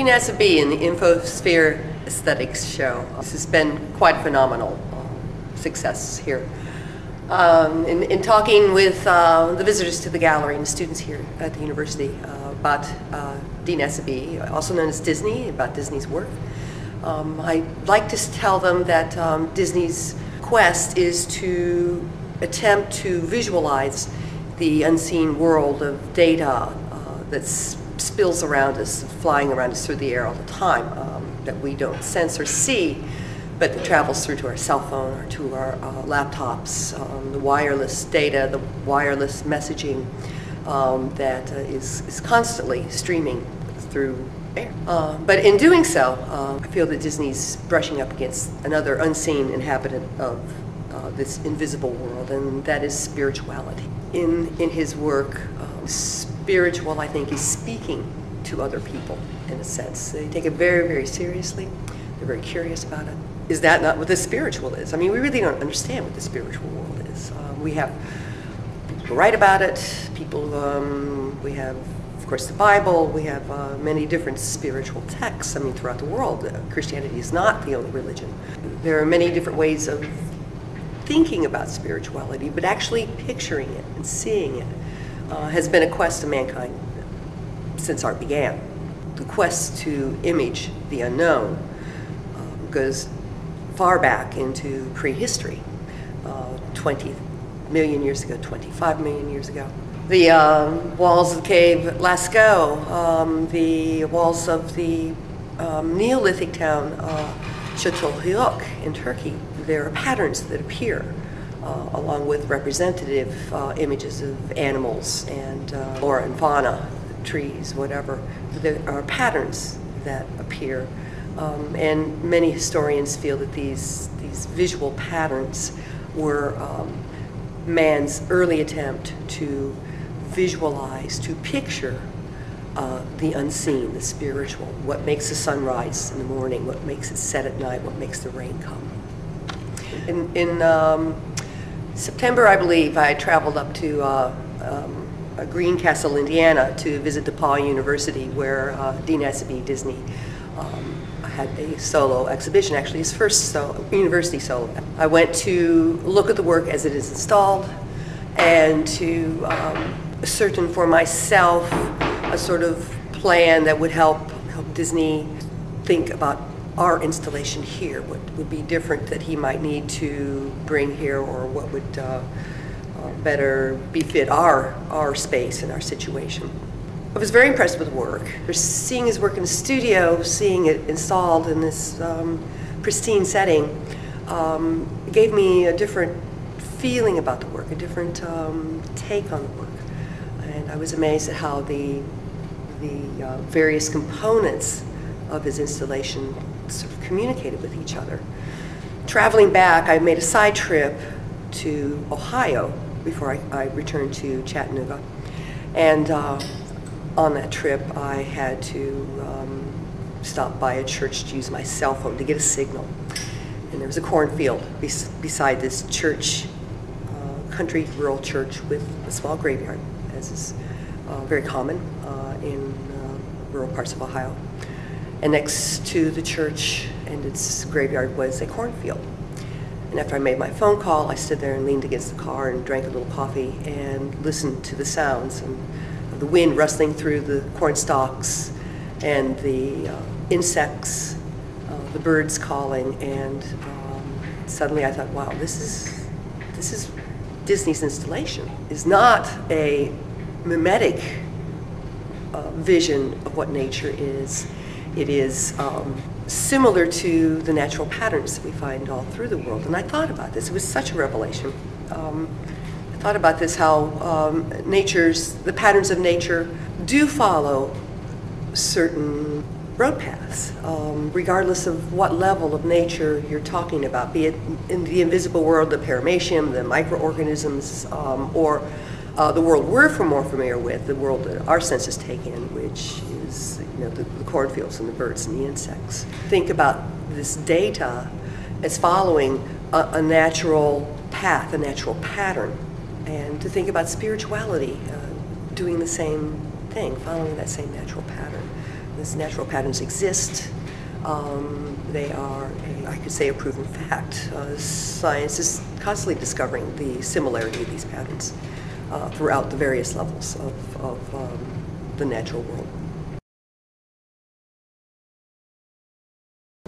dNASAb in the Infosphere Aesthetics show. This has been quite a phenomenal success here. In talking with the visitors to the gallery and the students here at the university about dNASAb, also known as Disney, about Disney's work, I like to tell them that Disney's quest is to attempt to visualize the unseen world of data that spills around us, flying around us through the air all the time, that we don't sense or see, but that travels through to our cell phone or to our laptops, the wireless data, the wireless messaging that is constantly streaming through air. But in doing so, I feel that Disney's brushing up against another unseen inhabitant of this invisible world, and that is spirituality. In his work, spiritual, I think, is speaking to other people, in a sense. They take it very, very seriously. They're very curious about it. Is that not what the spiritual is? I mean, we really don't understand what the spiritual world is. We have people who write about it, people, we have, of course, the Bible, we have many different spiritual texts, I mean, throughout the world. Christianity is not the only religion. There are many different ways of thinking about spirituality, but actually picturing it and seeing it has been a quest of mankind since art began. The quest to image the unknown goes far back into prehistory, 20 million years ago, 25 million years ago. The walls of the cave at Lascaux, the walls of the Neolithic town Chattanooga in Turkey, there are patterns that appear along with representative images of animals and flora and fauna, trees, whatever. There are patterns that appear, and many historians feel that these visual patterns were man's early attempt to visualize, to picture the unseen, the spiritual, what makes the sun rise in the morning, what makes it set at night, what makes the rain come. In September, I believe, I traveled up to Greencastle, Indiana, to visit DePaul University, where dNASAb Disney had a solo exhibition, actually his first university solo. I went to look at the work as it is installed and to ascertain for myself a sort of plan that would help Disney think about our installation here, what would be different that he might need to bring here, or what would better befit our space and our situation. I was very impressed with the work. Seeing his work in the studio, seeing it installed in this pristine setting, gave me a different feeling about the work, a different take on the work. And I was amazed at how the various components of his installation sort of communicated with each other. Traveling back, I made a side trip to Ohio before I returned to Chattanooga. And on that trip, I had to stop by a church to use my cell phone to get a signal. And there was a cornfield beside this church, country rural church with a small graveyard, as is very common in rural parts of Ohio. And next to the church and its graveyard was a cornfield. And after I made my phone call, I stood there and leaned against the car and drank a little coffee and listened to the sounds and the wind rustling through the corn stalks and the insects, the birds calling, and suddenly I thought, wow, this is Disney's installation. It's not a mimetic vision of what nature is. It is similar to the natural patterns that we find all through the world. And I thought about this. It was such a revelation. I thought about this, how the patterns of nature do follow certain road paths, regardless of what level of nature you're talking about, be it in the invisible world, the paramecium, the microorganisms, or the world we're more familiar with, the world that our senses take in, which is the cornfields and the birds and the insects. Think about this data as following a natural path, a natural pattern, and to think about spirituality doing the same thing, following that same natural pattern. These natural patterns exist. They are, I could say, a proven fact. Science is constantly discovering the similarity of these patterns throughout the various levels of the natural world.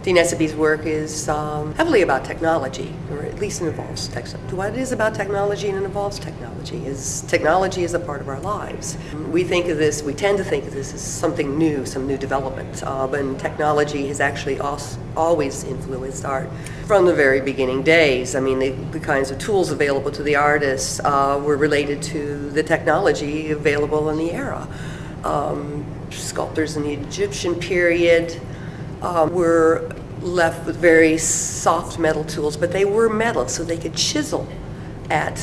dNASAb's work is heavily about technology, or at least it involves technology. What it is about technology and it involves technology is a part of our lives. We think of this, we tend to think of this as something new, some new development, but technology has actually always influenced art from the very beginning days. I mean, the kinds of tools available to the artists were related to the technology available in the era. Sculptors in the Egyptian period were left with very soft metal tools, but they were metal, so they could chisel at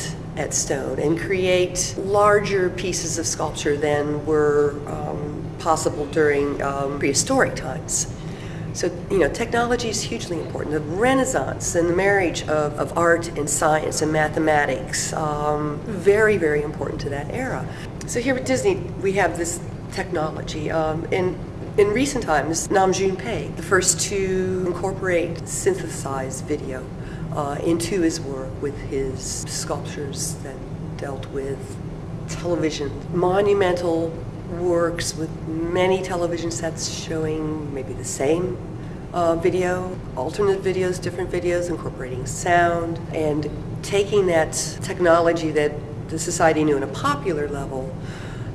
stone and create larger pieces of sculpture than were possible during prehistoric times. So, technology is hugely important. The Renaissance and the marriage of art and science and mathematics, very, very important to that era. So here at Disney, we have this technology. In recent times, Nam June Paik, the first to incorporate synthesized video into his work with his sculptures that dealt with television, monumental works with many television sets showing maybe the same video, alternate videos, different videos, incorporating sound, and taking that technology that the society knew on a popular level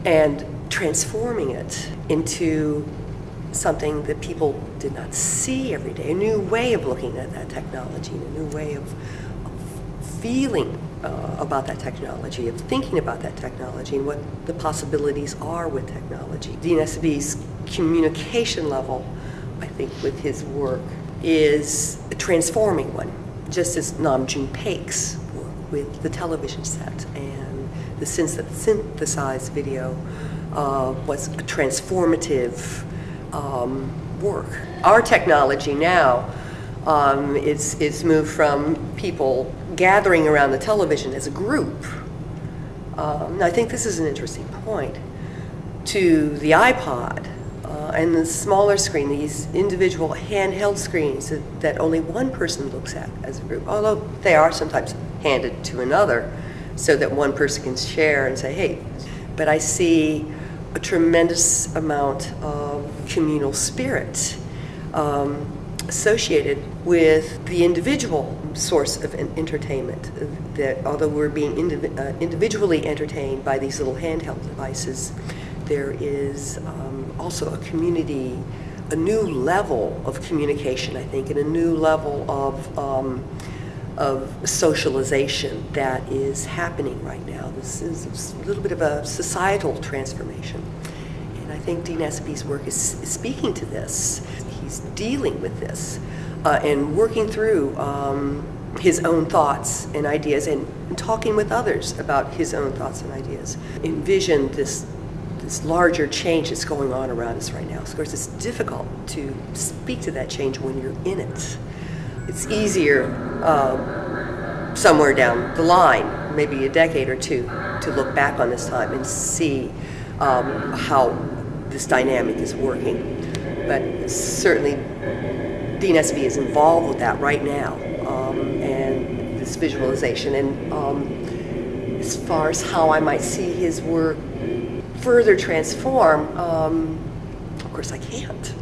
and transforming it into something that people did not see every day, a new way of looking at that technology, a new way of feeling about that technology, of thinking about that technology and what the possibilities are with technology. dNASAb's communication level, I think, with his work is a transforming one, just as Nam June Paik's work with the television set and the synthesized video was a transformative work. Our technology now is moved from people gathering around the television as a group. And I think this is an interesting point, to the iPod and the smaller screen, these individual handheld screens that only one person looks at as a group, although they are sometimes handed to another so that one person can share and say, hey, but I see a tremendous amount of communal spirit associated with the individual source of entertainment, that although we're being individually entertained by these little handheld devices, there is also a community, a new level of communication, I think, and a new level of socialization that is happening right now. This is a little bit of a societal transformation. And I think dNASAb's work is speaking to this. He's dealing with this and working through his own thoughts and ideas and talking with others about his own thoughts and ideas. Envision this larger change that's going on around us right now. Of course, it's difficult to speak to that change when you're in it. It's easier somewhere down the line, maybe a decade or two, to look back on this time and see how this dynamic is working. But certainly dNASAb is involved with that right now, and this visualization. And as far as how I might see his work further transform, of course I can't.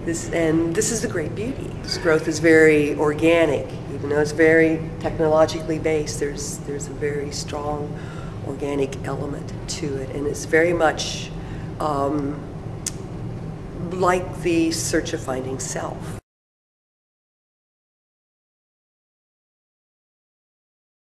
This is the great beauty. This growth is very organic, even though it's very technologically based. There's a very strong organic element to it, and it's very much like the search of finding self.